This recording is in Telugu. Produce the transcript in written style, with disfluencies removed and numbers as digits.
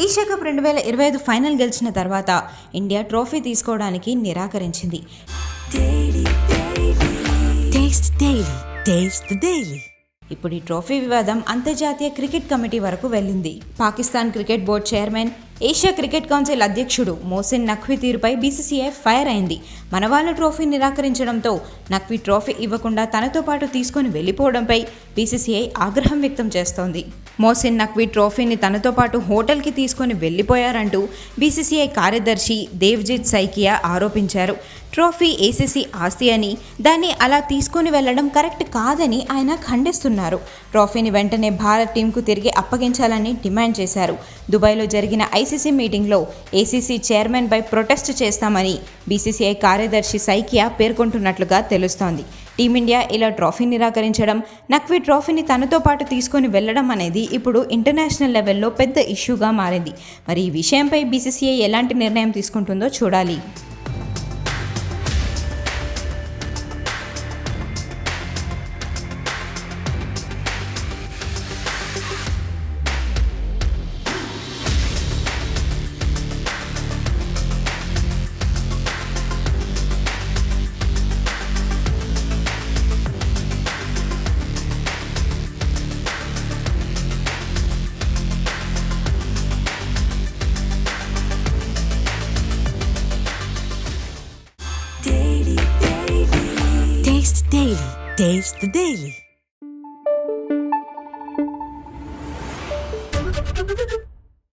ఏషియా కప్ 2025 ఫైనల్ గెలిచిన తర్వాత ఇండియా ట్రోఫీ తీసుకోవడానికి నిరాకరించింది. ఇప్పుడు ఈ ట్రోఫీ వివాదం అంతర్జాతీయ క్రికెట్ కమిటీ వరకు వెళ్ళింది. Pakistan cricket board chairman, Asia cricket council అధ్యక్షుడు మోసిన్ నఖ్వీ తీరుపై బీసీసీఐ ఫైర్ అయింది. మనవాళ్ల ట్రోఫీ నిరాకరించడంతో నఖ్వీ ట్రోఫీ ఇవ్వకుండా తనతో పాటు తీసుకొని వెళ్లిపోవడంపై బీసీసీఐ ఆగ్రహం వ్యక్తం చేస్తోంది. మోసిన్ నఖ్వీ ట్రోఫీని తనతో పాటు హోటల్కి తీసుకొని వెళ్లిపోయారంటూ బీసీసీఐ కార్యదర్శి దేవ్జిత్ సైకియా ఆరోపించారు. ట్రోఫీ ఏసీసీ ఆస్తి అని, దాన్ని అలా తీసుకొని వెళ్లడం కరెక్ట్ కాదని ఆయన ఖండిస్తున్నారు. ట్రోఫీని వెంటనే భారత్ టీంకు తిరిగి అప్పగించాలని డిమాండ్ చేశారు. దుబాయ్లో జరిగిన ఐసీసీ మీటింగ్లో ఏసీసీ చైర్మన్పై ప్రొటెస్ట్ చేస్తామని బీసీసీఐ కార్యదర్శి సైకియా పేర్కొంటున్నట్లుగా తెలుస్తోంది. టీమిండియా ఇలా ట్రోఫీ నిరాకరించడం, నఖ్వీ ట్రోఫీని తనతో పాటు తీసుకొని వెళ్లడం అనేది ఇప్పుడు ఇంటర్నేషనల్ లెవెల్లో పెద్ద ఇష్యూగా మారింది. మరి ఈ విషయంపై బీసీసీఐ ఎలాంటి నిర్ణయం తీసుకుంటుందో చూడాలి. Taste the Daily.